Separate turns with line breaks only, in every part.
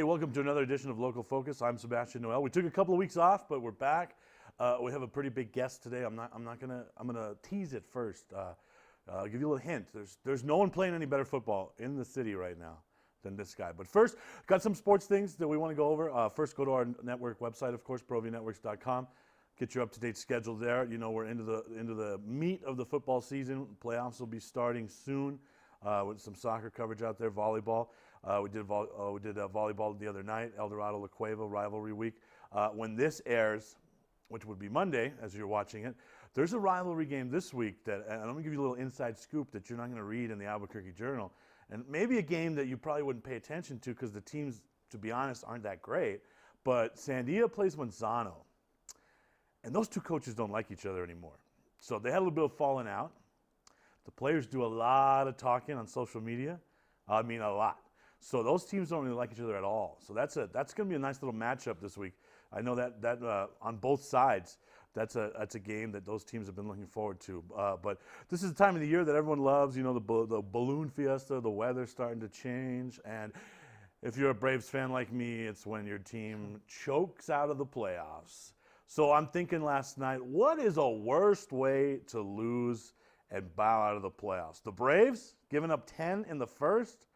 Hey, welcome to another edition of Local Focus. I'm Sebastian Noel. We took a couple of weeks off, but we're back. We have a pretty big guest today. I'm gonna tease it first. I'll give you a little hint. There's no one playing any better football in the city right now than this guy. But first, got some sports things that we want to go over. First, go to our network website, of course, proviewNetworks.com. Get your up-to-date schedule there. You know, we're into the meat of the football season. Playoffs will be starting soon with some soccer coverage out there, volleyball. We did volleyball the other night, El Dorado La Cueva Rivalry Week. When this airs, which would be Monday as you're watching it, there's a rivalry game this week that, and I'm going to give you a little inside scoop that you're not going to read in the Albuquerque Journal, and maybe a game that you probably wouldn't pay attention to because the teams, to be honest, aren't that great, but Sandia plays Manzano, and those two coaches don't like each other anymore. So they had a little bit of falling out. The players do a lot of talking on social media. I mean, a lot. So those teams don't really like each other at all. So that's going to be a nice little matchup this week. I know that on both sides, that's a game that those teams have been looking forward to. But this is the time of the year that everyone loves. You know, the balloon fiesta, the weather's starting to change, and if you're a Braves fan like me, it's when your team chokes out of the playoffs. So I'm thinking last night, what is a worst way to lose and bow out of the playoffs? The Braves giving up 10 in the first,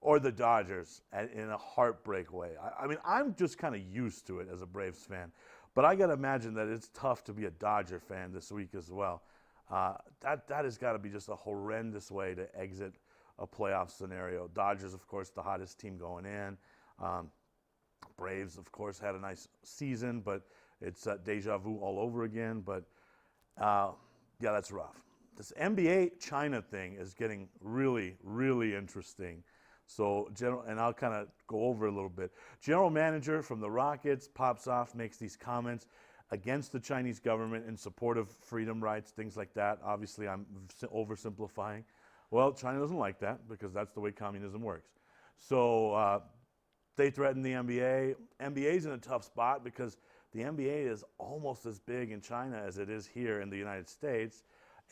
or the Dodgers in a heartbreak way? I mean, I'm just kind of used to it as a Braves fan, but I got to imagine that it's tough to be a Dodger fan this week as well. That has got to be just a horrendous way to exit a playoff scenario. Dodgers, of course, the hottest team going in. Braves, of course, had a nice season, but it's deja vu all over again. But, yeah, that's rough. This NBA China thing is getting really, really interesting. So, and I'll kind of go over a little bit. General manager from the Rockets pops off, makes these comments against the Chinese government in support of freedom rights, things like that. Obviously, I'm oversimplifying. Well, China doesn't like that because that's the way communism works. So they threaten the NBA. NBA's in a tough spot because the NBA is almost as big in China as it is here in the United States.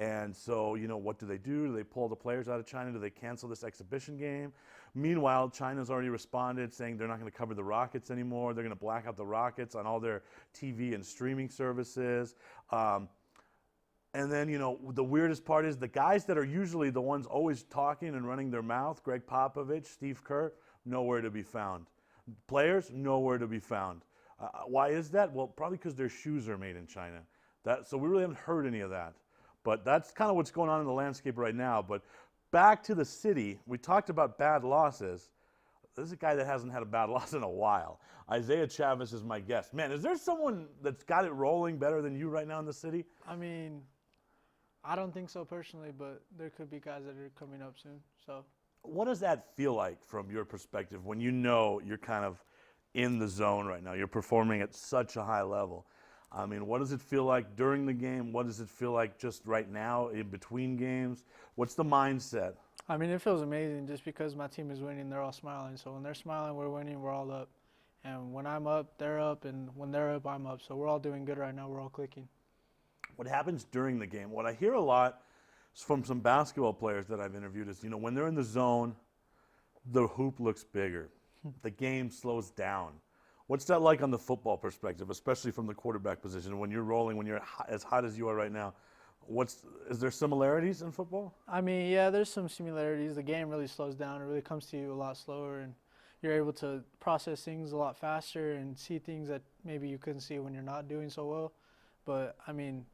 And so, you know, what do? Do they pull the players out of China? Do they cancel this exhibition game? Meanwhile, China's already responded saying they're not going to cover the Rockets anymore. They're going to black out the Rockets on all their TV and streaming services. And then, you know, the weirdest part is the guys that are usually the ones always talking and running their mouth, Greg Popovich, Steve Kerr, nowhere to be found. Players, nowhere to be found. Why is that? Well, probably because their shoes are made in China. So we really haven't heard any of that. But that's kind of what's going on in the landscape right now. But back to the city, we talked about bad losses. This is a guy that hasn't had a bad loss in a while. Isaiah Chavez is my guest. Man, is there someone that's got it rolling better than you right now in the city?
I mean, I don't think so personally, but there could be guys that are coming up soon. So,
what does that feel like from your perspective when you know you're kind of in the zone right now? You're performing at such a high level. I mean, what does it feel like during the game? What does it feel like just right now in between games? What's the mindset?
I mean, it feels amazing just because my team is winning, they're all smiling. So when they're smiling, we're winning, we're all up. And when I'm up, they're up, and when they're up, I'm up. So we're all doing good right now. We're all clicking.
What happens during the game? What I hear a lot from some basketball players that I've interviewed is, you know, when they're in the zone, the hoop looks bigger. The game slows down. What's that like on the football perspective, especially from the quarterback position, when you're rolling, when you're as hot as you are right now? Is there similarities in football?
I mean, yeah, there's some similarities. The game really slows down. It really comes to you a lot slower, and you're able to process things a lot faster and see things that maybe you couldn't see when you're not doing so well. But, I mean,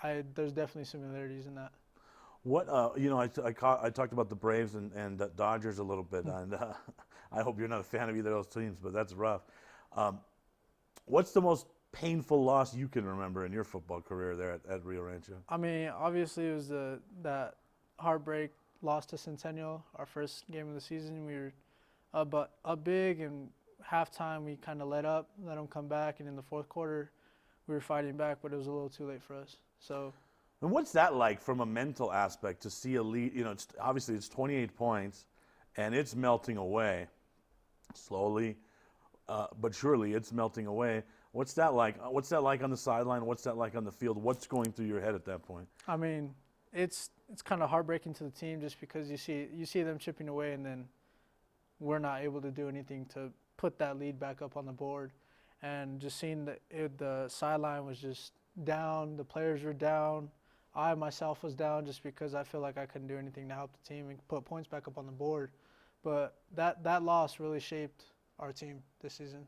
there's definitely similarities in that.
What you know, I talked about the Braves and the Dodgers a little bit, and I hope you're not a fan of either of those teams, but that's rough. What's the most painful loss you can remember in your football career there at Rio Rancho?
I mean, obviously it was that heartbreak loss to Centennial, our first game of the season. We were up big, and halftime we kind of let them come back, and in the fourth quarter we were fighting back, but it was a little too late for us. So.
And what's that like from a mental aspect to see a lead? You know, obviously it's 28 points, and it's melting away slowly. But surely it's melting away. What's that like? What's that like on the sideline? What's that like on the field? What's going through your head at that point?
I mean, it's kind of heartbreaking to the team just because you see them chipping away, and then we're not able to do anything to put that lead back up on the board. And just seeing the sideline was just down, the players were down, I myself was down just because I feel like I couldn't do anything to help the team and put points back up on the board. But that loss really shaped our team this season.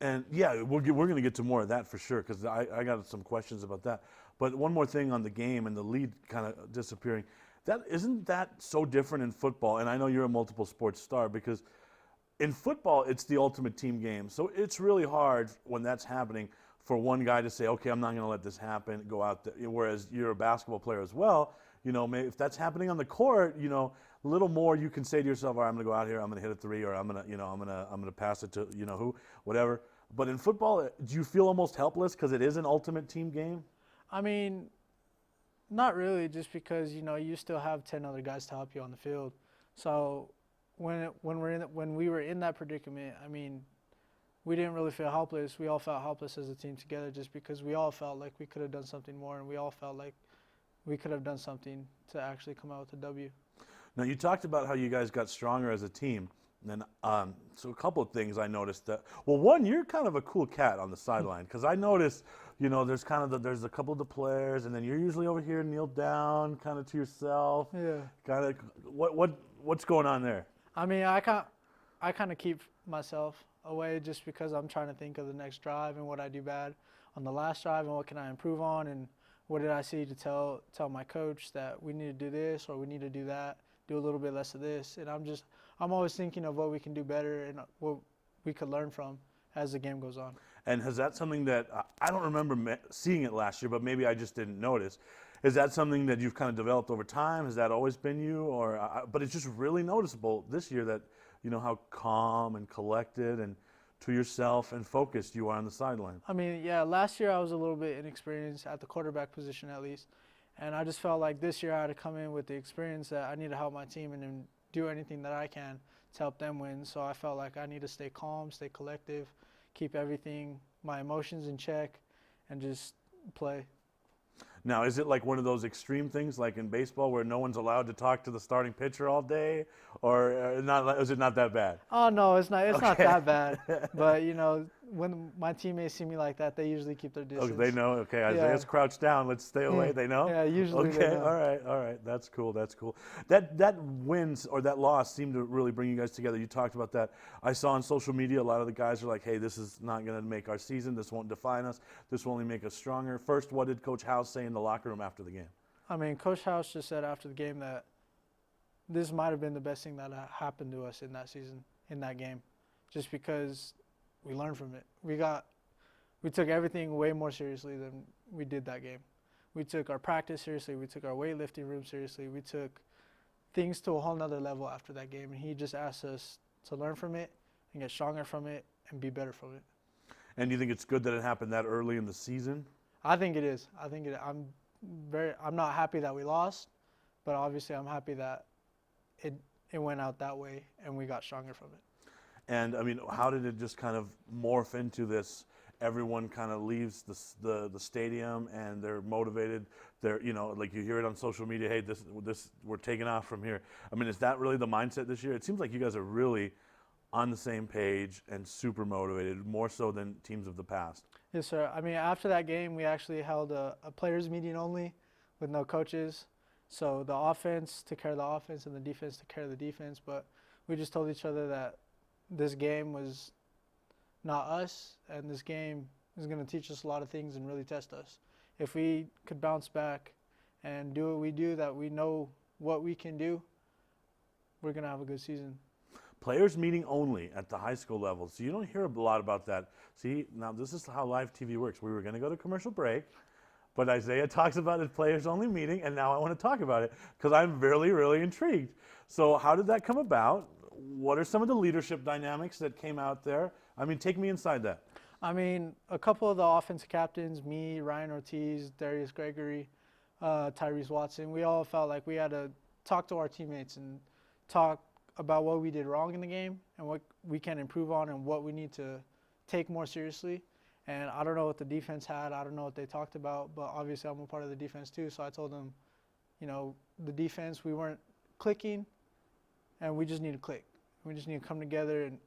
And yeah, we're going to get to more of that for sure, because I got some questions about that. But one more thing on the game and the lead kind of disappearing. Isn't that so different in football? And I know you're a multiple sports star, because in football, it's the ultimate team game. So it's really hard when that's happening for one guy to say, okay, I'm not going to let this happen, go out there. Whereas you're a basketball player as well. Maybe if that's happening on the court, a little more you can say to yourself, all right, I'm going to go out here, I'm going to hit a three, or I'm going to pass it to, who, whatever. But in football, do you feel almost helpless because it is an ultimate team game?
I mean, not really, just because, you still have 10 other guys to help you on the field. So when we were in that predicament, I mean, we didn't really feel helpless. We all felt helpless as a team together, just because we all felt like we could have done something more, and we all felt like we could have done something to actually come out with a W.
Now, you talked about how you guys got stronger as a team. And then, so a couple of things I noticed that. Well, one, you're kind of a cool cat on the sideline, because I noticed, there's there's a couple of the players, and then you're usually over here, kneeled down, kind of to yourself.
Yeah.
Kind of, what's going on there?
I mean, I kind of keep myself away just because I'm trying to think of the next drive and what I do bad on the last drive and what can I improve on and what did I see to tell my coach that we need to do this or we need to do that, do a little bit less of this. And I'm always thinking of what we can do better and what we could learn from as the game goes on.
And has that something that, I don't remember seeing it last year, but maybe I just didn't notice. Is that something that you've kind of developed over time? Has that always been you? But it's just really noticeable this year that, how calm and collected and to yourself and focused you are on the sideline.
I mean, yeah, last year I was a little bit inexperienced at the quarterback position at least. And I just felt like this year I had to come in with the experience that I need to help my team and then do anything that I can to help them win. So I felt like I need to stay calm, stay collective, keep everything, my emotions in check, and just play.
Now, is it like one of those extreme things like in baseball where no one's allowed to talk to the starting pitcher all day? Or not? Is it not that bad?
Oh, no, it's not. It's
Okay.
not that bad. But, when my teammates see me like that, they usually keep their distance.
Oh, they know? Okay, Isaiah's crouched down. Let's stay away.
Yeah.
They know?
Yeah, usually
Okay,
they know.
all right. That's cool. That wins or that loss seemed to really bring you guys together. You talked about that. I saw on social media a lot of the guys are like, hey, this is not going to make our season. This won't define us. This will only make us stronger. First, what did Coach House say in the locker room after the game?
I mean, Coach House just said after the game that this might have been the best thing that happened to us in that season, in that game, just because we learned from it. We took everything way more seriously than we did that game. We took our practice seriously. We took our weightlifting room seriously. We took things to a whole nother level after that game. And he just asked us to learn from it and get stronger from it and be better from it.
And do you think it's good that it happened that early in the season?
I think it is. I'm not happy that we lost, but obviously I'm happy that it went out that way and we got stronger from it.
And I mean, how did it just kind of morph into this? Everyone kind of leaves the stadium and they're motivated. They're, like you hear it on social media, hey, this we're taking off from here. I mean, is that really the mindset this year? It seems like you guys are really on the same page and super motivated, more so than teams of the past.
Yes, sir. I mean, after that game, we actually held a players meeting only with no coaches. So the offense took care of the offense and the defense took care of the defense. But we just told each other that this game was not us, and this game is going to teach us a lot of things and really test us. If we could bounce back and do what we do, that we know what we can do, we're going to have a good season.
Players meeting only at the high school level. So you don't hear a lot about that. See, now this is how live TV works. We were going to go to commercial break, but Isaiah talks about his players only meeting, and now I want to talk about it because I'm really, really intrigued. So how did that come about? What are some of the leadership dynamics that came out there? I mean, take me inside that.
I mean, a couple of the offensive captains, me, Ryan Ortiz, Darius Gregory, Tyrese Watson, we all felt like we had to talk to our teammates and talk about what we did wrong in the game and what we can improve on and what we need to take more seriously. And I don't know what the defense had. I don't know what they talked about, but obviously I'm a part of the defense too. So I told them, the defense, we weren't clicking, and we just need to click. We just need to come together and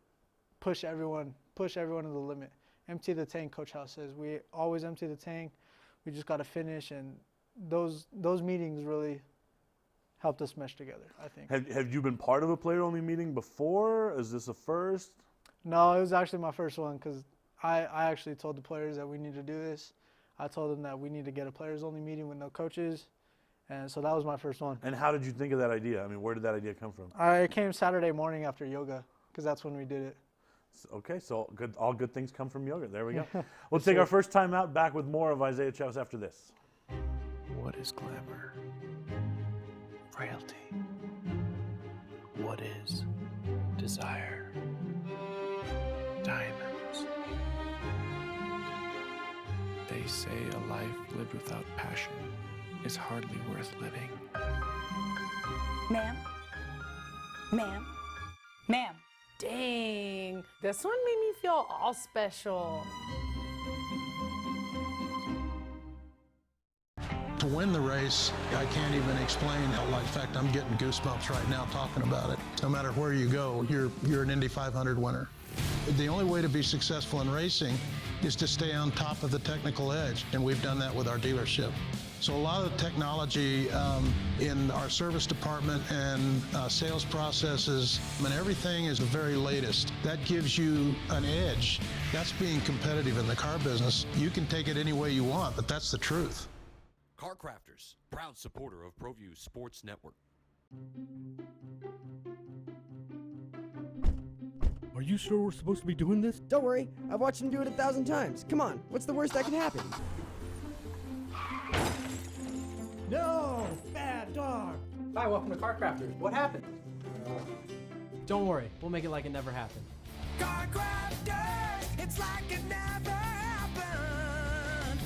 push everyone to the limit. Empty the tank, Coach House says. We always empty the tank. We just got to finish, and those meetings really helped us mesh together, I think.
Have you been part of a player-only meeting before? Is this a first?
No, it was actually my first one because I actually told the players that we need to do this. I told them that we need to get a players-only meeting with no coaches, and so that was my first one.
And how did you think of that idea? I mean, where did that idea come from?
I came Saturday morning after yoga because that's when we did it.
Okay, so all good things come from yoga. There we go. We'll take our first time out, back with more of Isaiah Chavez after this.
What is glamour? Frailty. What is desire? Diamonds. They say a life lived without passion is hardly worth living.
Ma'am? Ma'am? Ma'am?
Dang, this one made me feel all special.
To win the race, I can't even explain how, in fact, I'm getting goosebumps right now talking about it. No matter where you go, you're an Indy 500 winner. The only way to be successful in racing is to stay on top of the technical edge, and we've done that with our dealership. So a lot of the technology in our service department and sales processes, and everything is the very latest. That gives you an edge. That's being competitive in the car business. You can take it any way you want, but that's the truth.
Car Crafters, proud supporter of Proview Sports Network.
Are you sure we're supposed to be doing this?
Don't worry, I've watched him do it 1,000 times. Come on, what's the worst that can happen?
No! Bad dog!
Hi, welcome to Car Crafters. What happened? Don't worry, we'll make it like it never happened.
Car Crafters, it's like it never happened.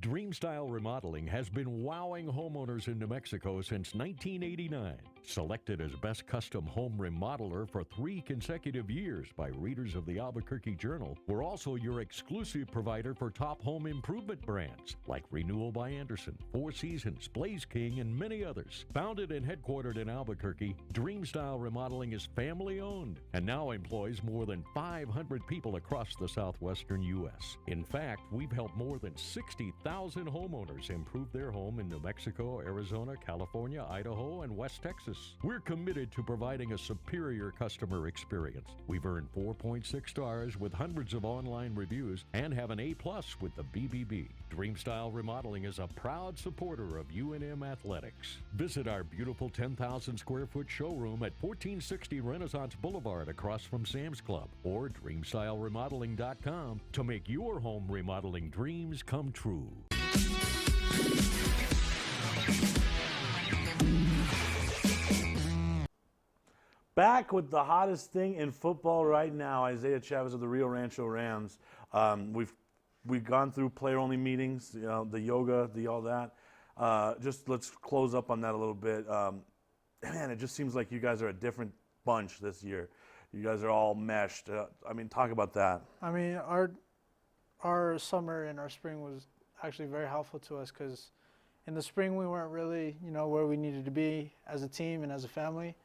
Dream Style Remodeling has been wowing homeowners in New Mexico since 1989. Selected as Best Custom Home Remodeler for 3 consecutive years by readers of the Albuquerque Journal, we're also your exclusive provider for top home improvement brands like Renewal by Anderson, Four Seasons, Blaze King, and many others. Founded and headquartered in Albuquerque, Dream Style Remodeling is family-owned and now employs more than 500 people across the southwestern U.S. In fact, we've helped more than 60,000 homeowners improve their home in New Mexico, Arizona, California, Idaho, and West Texas. We're committed to providing a superior customer experience. We've earned 4.6 stars with hundreds of online reviews and have an A+ with the BBB. Dreamstyle Remodeling is a proud supporter of UNM Athletics. Visit our beautiful 10,000 square foot showroom at 1460 Renaissance Boulevard across from Sam's Club, or dreamstyleremodeling.com to make your home remodeling dreams come true.
Back with the hottest thing in football right now, Isaiah Chavez of the Rio Rancho Rams. We've gone through player-only meetings, you know, the yoga, all that. Just let's close up on that a little bit. Man, it just seems like you guys are a different bunch this year. You guys are all meshed. I mean, talk about that.
I mean, our summer and our spring was actually very helpful to us because in the spring we weren't really, where we needed to be as a team and as a family.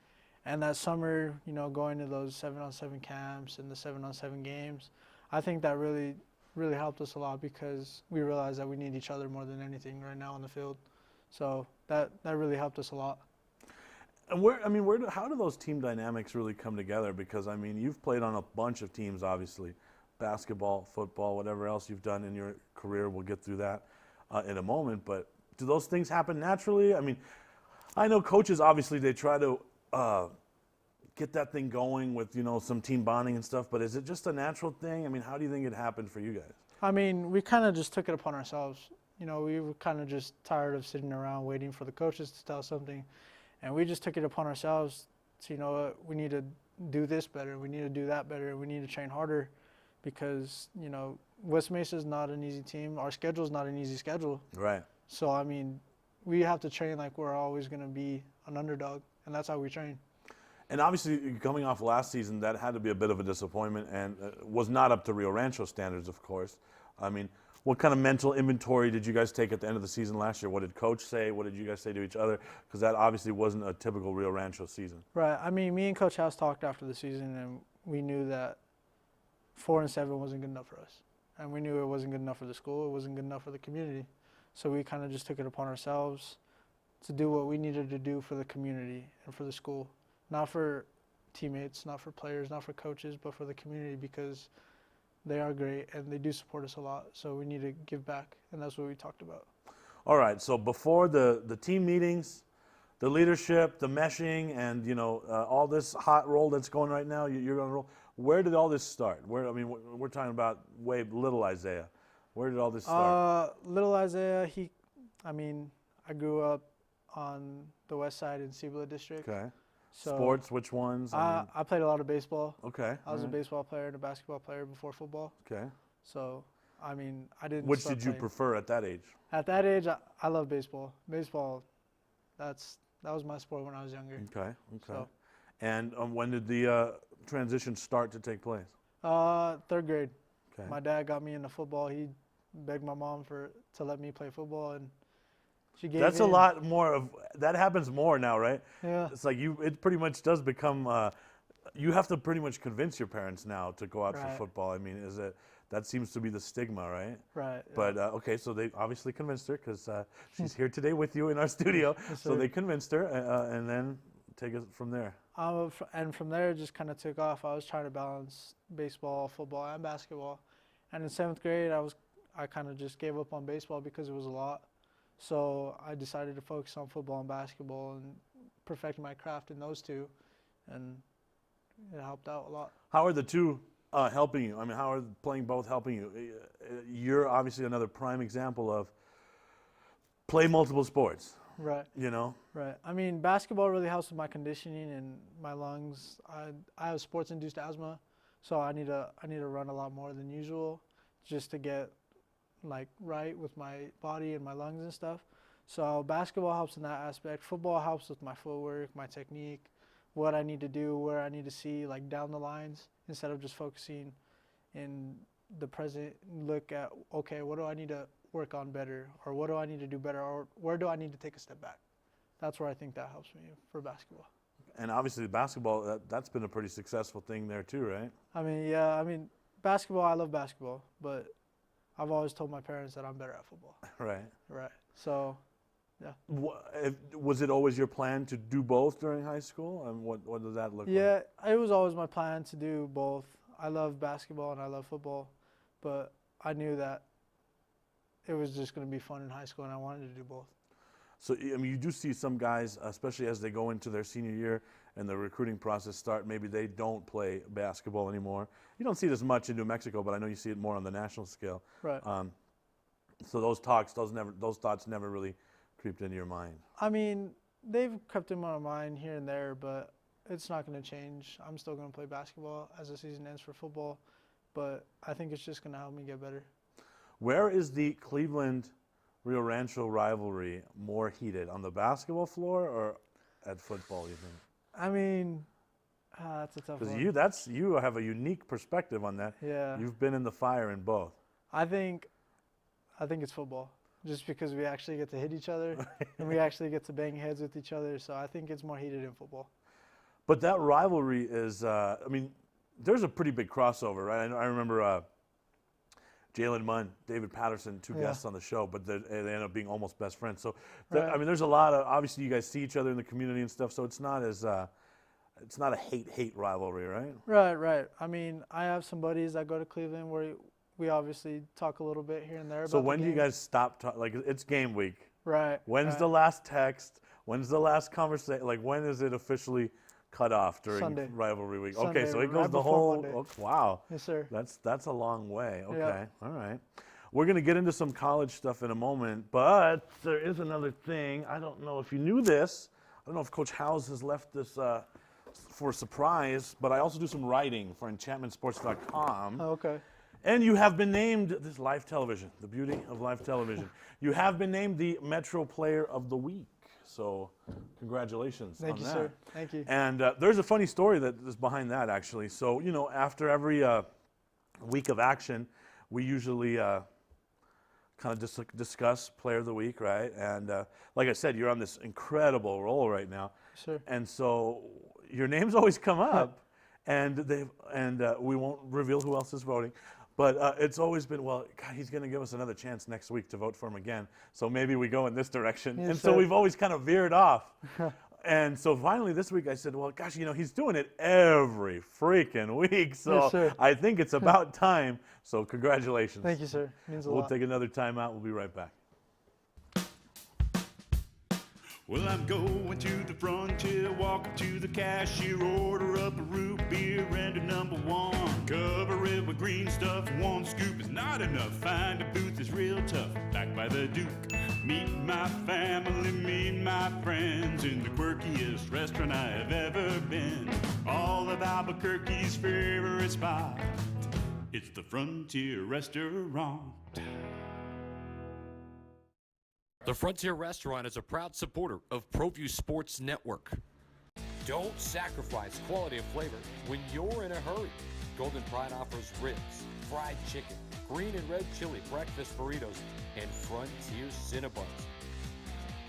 And that summer, going to those 7-on-7 camps and the 7-on-7 games, I think that really, really helped us a lot because we realized that we need each other more than anything right now on the field. So that really helped us a lot.
And how do those team dynamics really come together? Because, I mean, you've played on a bunch of teams, obviously, basketball, football, whatever else you've done in your career. We'll get through that in a moment. But do those things happen naturally? I mean, I know coaches, obviously, they try to get that thing going with, some team bonding and stuff, but is it just a natural thing? I mean, how do you think it happened for you guys?
I mean, we kind of just took it upon ourselves. We were kind of just tired of sitting around waiting for the coaches to tell something, and we just took it upon ourselves to, we need to do this better, we need to do that better, we need to train harder because, West Mesa is not an easy team. Our schedule is not an easy schedule.
Right.
So, I mean, we have to train like we're always going to be an underdog. And that's how we train.
And obviously, coming off last season, that had to be a bit of a disappointment and was not up to Rio Rancho standards, of course. I mean, what kind of mental inventory did you guys take at the end of the season last year? What did Coach say? What did you guys say to each other? Because that obviously wasn't a typical Rio Rancho season.
Right. I mean, me and Coach House talked after the season, and we knew that 4-7 wasn't good enough for us. And we knew it wasn't good enough for the school. It wasn't good enough for the community. So we kind of just took it upon ourselves to do what we needed to do for the community and for the school. Not for teammates, not for players, not for coaches, but for the community, because they are great and they do support us a lot. So we need to give back, and that's what we talked about.
All right, so before the team meetings, the leadership, the meshing, and all this hot roll that's going right now, you're going to roll. Where did all this start? We're talking about little Isaiah. Where did all this start?
Little Isaiah, I grew up on the west side in Cibola District.
Okay.
So
Sports, which ones?
I played a lot of baseball.
Okay.
I was a baseball player and a basketball player before football.
Okay.
So, I didn't.
Which did you prefer at that age?
At that age, I love baseball. Baseball, that was my sport when I was younger.
Okay.
So.
And when did the transition start to take place?
3rd grade.
Okay.
My dad got me into football. He begged my mom to let me play football, and she gave.
That's a lot more of that happens more now, right?
Yeah.
It's like it pretty much does become. You have to pretty much convince your parents now to go out for football. That seems to be the stigma, right?
Right.
But okay, so they obviously convinced her because she's here today with you in our studio.
Yes,
so they convinced her, and then take it from there.
And from there, it just kind of took off. I was trying to balance baseball, football, and basketball. And in 7th grade, I kind of just gave up on baseball because it was a lot. So I decided to focus on football and basketball and perfect my craft in those two, and it helped out a lot.
How are the two helping you? How are playing both helping you? You're obviously another prime example of play multiple sports.
Right.
Right.
Basketball really helps with my conditioning and my lungs. I have sports-induced asthma, so I need to run a lot more than usual just to get right with my body and my lungs and stuff. So basketball helps in that aspect. Football helps with my footwork, my technique, what I need to do, where I need to see down the lines, instead of just focusing in the present. Look at, okay, what do I need to work on better, or what do I need to do better, or where do I need to take a step back? That's where I think that helps me for basketball.
And obviously basketball, that's been a pretty successful thing there too, right?
Basketball, I love basketball, but I've always told my parents that I'm better at football.
Right.
Right. So, yeah.
Was it always your plan to do both during high school? And what does that look like?
Yeah, it was always my plan to do both. I love basketball and I love football, but I knew that it was just going to be fun in high school, and I wanted to do both.
So, you do see some guys, especially as they go into their senior year and the recruiting process start, maybe they don't play basketball anymore. You don't see it as much in New Mexico, but I know you see it more on the national scale.
Right.
So those thoughts never really creeped into your mind.
They've crept in my mind here and there, but it's not going to change. I'm still going to play basketball as the season ends for football, but I think it's just going to help me get better.
Where is the Cleveland-Rio Rancho rivalry more heated, on the basketball floor or at football, you think?
That's a tough one.
Because you have a unique perspective on that.
Yeah.
You've been in the fire in both.
I think it's football, just because we actually get to hit each other and we actually get to bang heads with each other. So I think it's more heated in football.
But that rivalry is, there's a pretty big crossover, right? I remember Jalen Munn, David Patterson, two guests on the show, but they end up being almost best friends. So, there's a lot of, obviously you guys see each other in the community and stuff, so it's not as, it's not a hate rivalry, right?
Right. I have some buddies that go to Cleveland where we obviously talk a little bit here and there about
So when
the
do you
game.
guys stop talking? It's game week.
Right.
When's the last text? When's the last conversation? When is it officially cut off during
Sunday.
rivalry week?
Sunday,
Okay, so it goes
right
the
before
whole.
Monday.
Oh, wow.
Yes, sir.
That's a long way. Okay,
Yep.
all right. We're gonna get into some college stuff in a moment, but there is another thing. I don't know if you knew this. I don't know if Coach Howes has left this for a surprise, but I also do some writing for enchantmentsports.com.
Oh, okay.
And you have been named, this is live television, the beauty of live television. You have been named the Metro Player of the Week. So congratulations on that.
Thank you, sir. Thank you.
And there's a funny story that is behind that, actually. So, after every week of action, we usually kind of just discuss Player of the Week, right? And like I said, you're on this incredible roll right now.
Sure.
And so your name's always come up. and we won't reveal who else is voting. But it's always been, well, God, he's going to give us another chance next week to vote for him again. So maybe we go in this direction.
Yes,
and so
sir.
we've always kind of veered off. And so finally this week I said, well, gosh, he's doing it every freaking week. So
Yes, sir.
I think it's about time. So congratulations.
Thank you, sir. Means a
We'll
lot.
take another time out. We'll be right back.
Well, I'm going to the frontier, walk up to the cashier, order up a root beer and a number one. Cover it with green stuff, one scoop is not enough. Find a booth that's real tough, back by the Duke. Meet my family, meet my friends in the quirkiest restaurant I have ever been. All of Albuquerque's favorite spot, it's the Frontier Restaurant.
The Frontier Restaurant is a proud supporter of Proview Sports Network. Don't sacrifice quality and flavor when you're in a hurry. Golden Pride offers ribs, fried chicken, green and red chili breakfast burritos, and Frontier Cinnabons.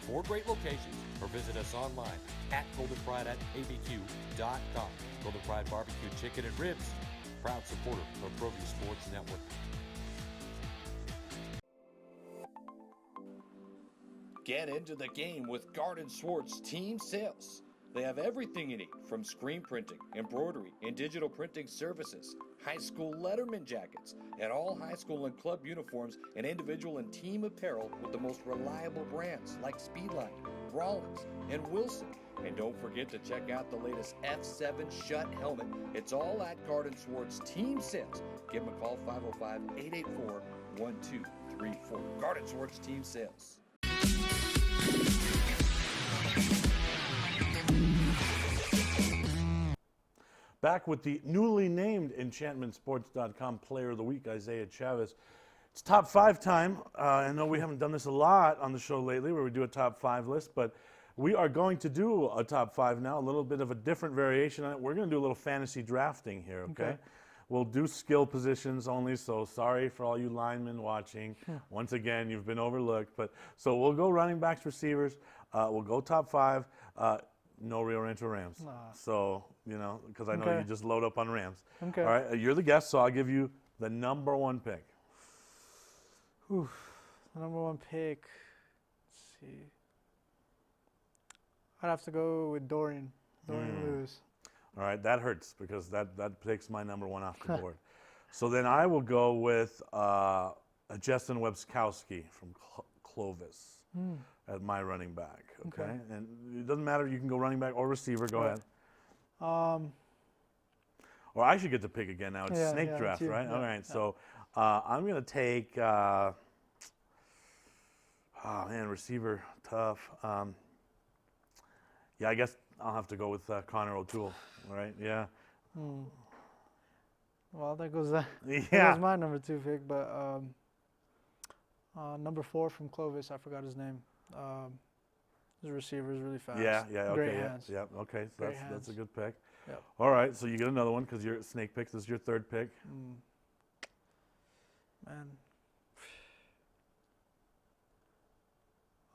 4 great locations, or visit us online at goldenpride@abq.com. Golden Pride Barbecue Chicken and Ribs, proud supporter of Proview Sports Network.
Get into the game with Garden Swartz Team Sales. They have everything you need, from screen printing, embroidery, and digital printing services, high school letterman jackets, and all high school and club uniforms, and individual and team apparel with the most reliable brands like Speedline, Rollins, and Wilson. And don't forget to check out the latest F7 Shut helmet. It's all at Garden Swartz Team Sales. Give them a call, 505-884-1234. Garden Swartz Team Sales.
Back with the newly named EnchantmentSports.com Player of the Week, Isaiah Chavez. It's top 5 time. I know we haven't done this a lot on the show lately where we do a top 5 list, but we are going to do a top 5 now, a little bit of a different variation on it. We're going to do a little fantasy drafting here, okay? We'll do skill positions only, so sorry for all you linemen watching. Once again, you've been overlooked. But so we'll go running backs, receivers. We'll go top 5. No Rio Rancho Rams. So, because I know you just load up on Rams.
Okay.
All right, you're the guest, so I'll give you the number 1 pick.
Oof. The number 1 pick. Let's see. I'd have to go with Dorian Lewis.
All right, that hurts because that takes my number 1 off the board. So then I will go with Justin Webskowski from Clovis at my running back. Okay, and it doesn't matter. You can go running back or receiver. Go ahead. Or I should get to pick again now. It's snake draft, right? All right. So I'm gonna take. Oh man, receiver tough. Yeah, I guess I'll have to go with Connor O'Toole. Right? Yeah.
Well, there goes that.
Yeah.
That was my number 2 pick, but number 4 from Clovis, I forgot his name. His receiver is really fast.
Yeah. Okay.
Great hands.
Yeah. Okay. So that's a good pick.
Yep.
All right. So you get another one because your snake pick. This is your 3rd pick.
Man.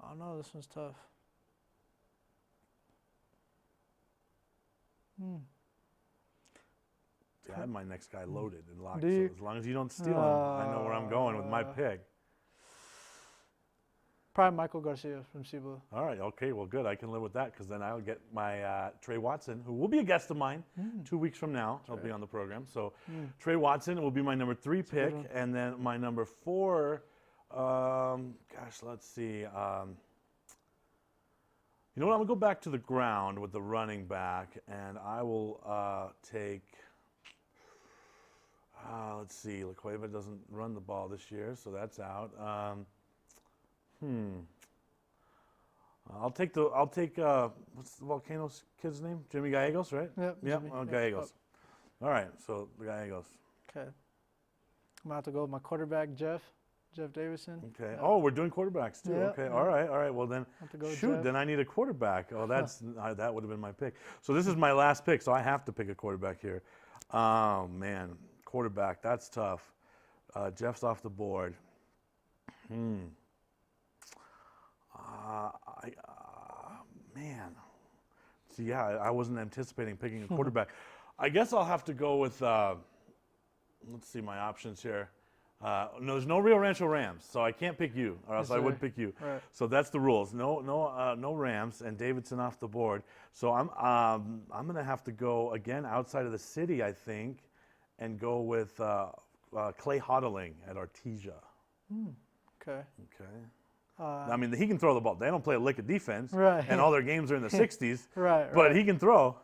Oh no, this one's tough.
Yeah, I had my next guy loaded and locked.
Do you?
So as long as you don't steal him, I know where I'm going with my pick.
Probably Michael Garcia from Cibola.
All right. Okay. Well, good. I can live with that because then I'll get my Trey Watson, who will be a guest of mine 2 weeks from now. He'll be on the program. So Trey Watson will be my number 3 pick, and then my number 4. Gosh, let's see. You know what? I'm gonna go back to the ground with the running back, and I will take. Let's see. LaCueva doesn't run the ball this year, so that's out. I'll take what's the Volcanoes kid's name? Jimmy Gallegos, right?
Yep.
Gallegos. All right, so Gallegos.
Okay. I'm about to go with my quarterback, Jeff Davison.
Okay.
Yep.
Oh, we're doing quarterbacks too.
Yep.
Okay. All right. Well then,
Jeff.
then I need a quarterback. Oh, that would have been my pick. So this is my last pick, so I have to pick a quarterback here. Oh man, quarterback. That's tough. Jeff's off the board. Man. See, yeah, I wasn't anticipating picking a quarterback. I guess I'll have to go with, let's see my options here. No, there's no Rio Rancho Rams, so I can't pick you, or else I would pick you.
Right.
So that's the rules. No Rams, and Davidson off the board. So I'm gonna have to go again outside of the city, I think, and go with Clay Hodling at Artesia.
Okay.
Okay. I mean, he can throw the ball. They don't play a lick of defense,
Right.
and all their games are in the 60s.
Right.
But he can throw.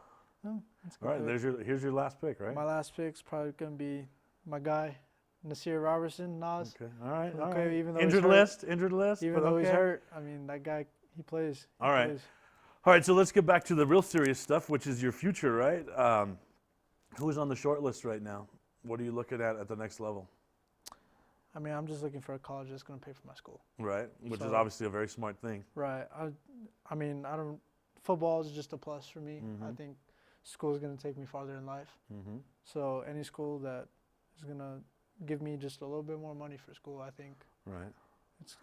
Oh, that's good
All right,
pick.
here's your last pick, right?
My last pick's probably gonna be my guy, Nasir Robertson, Nas.
Okay. All right. All
Okay,
right.
even though
Injured list.
Even
but
though he's
okay.
hurt, I mean that guy, he plays. He
All right.
plays.
All right, so let's get back to the real serious stuff, which is your future, right? Who's on the short list right now? What are you looking at the next level?
I mean, I'm just looking for a college that's going to pay for my school.
Right, which is
So-
obviously a very smart thing.
Right. I mean, football is just a plus for me. I
Mhm.
think school is going to take me farther in life.
Mm-hmm.
So any school that is going to give me just a little bit more money for school, I think
Right.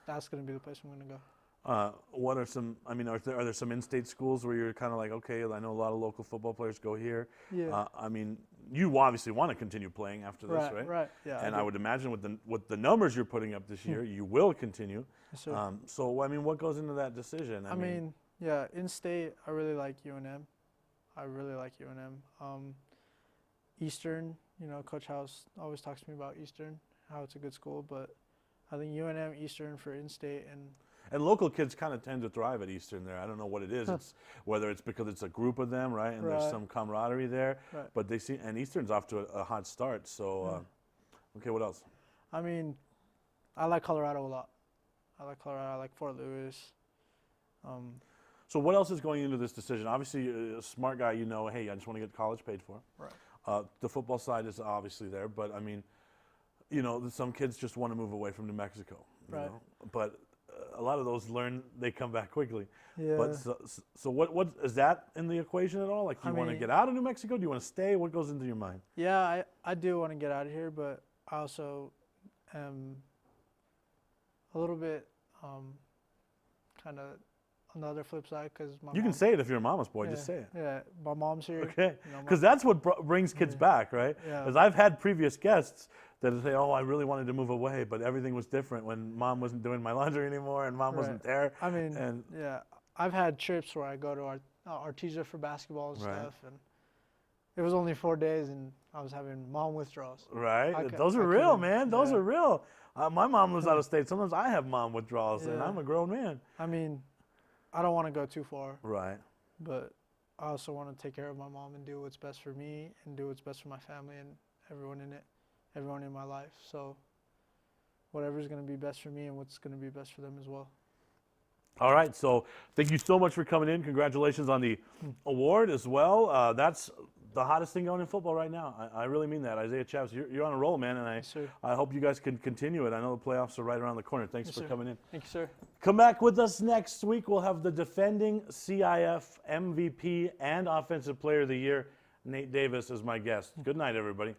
that's going to be the place I'm going to go.
What are some? I mean, are there some in-state schools where you're kind of like, okay, I know a lot of local football players go here.
Yeah.
I mean, you obviously want to continue playing after this, right?
Right. Yeah.
And
I
I would imagine with the numbers you're putting up this year, you will continue.
Yes, sir.
So I mean, what goes into that decision?
I mean, yeah, in-state, I really like UNM. I really like UNM. Eastern, Coach House always talks to me about Eastern, how it's a good school, but I think UNM, Eastern for in-state,
and local kids kind of tend to thrive at Eastern there. I don't know what it is. It's whether it's because it's a group of them, right? And there's
Right.
some camaraderie there.
Right.
But and Eastern's off to a hot start. So, okay, what else?
I mean, I like Colorado a lot. I like Fort Lewis.
So what else is going into this decision? Obviously, you're a smart guy, hey, I just want to get college paid for.
Right.
The football side is obviously there, but I mean, some kids just want to move away from New Mexico. You
Right.
know? But a lot of those they come back quickly.
Yeah.
But so what is that in the equation at all? Like, do you want to get out of New Mexico? Do you want to stay? What goes into your mind?
Yeah, I do want to get out of here, but I also am a little bit kind of on the other flip side because
You can say it if you're a mama's boy.
Yeah,
Just say it.
Yeah, my mom's here.
Okay.
my-
Because that's what brings kids back, right?
Yeah.
Because I've had previous guests that say, "Oh, I really wanted to move away, but everything was different when mom wasn't doing my laundry anymore and mom wasn't there."
I mean,
and
yeah, I've had trips where I go to Artesia for basketball and
Right.
stuff, and it was only 4 days, and I was having mom withdrawals.
right, those are real, man. Those are real. My mom lives out of state. Sometimes I have mom withdrawals, and
Yeah.
I'm a grown man.
I mean, I don't want to go too far,
Right.
but I also want to take care of my mom and do what's best for me and do what's best for my family and everyone in my life. So whatever's going to be best for me and what's going to be best for them as well.
All right, so thank you so much for coming in. Congratulations on the award as well. That's the hottest thing going in football right now. I really mean that. Isaiah Chavez, you're on a roll, man, and I hope you guys can continue it. I know the playoffs are right around the corner. Thanks for coming in.
Thank you, sir.
Come back with us next week. We'll have the defending CIF MVP and Offensive Player of the Year, Nate Davis, as my guest. Good night, everybody.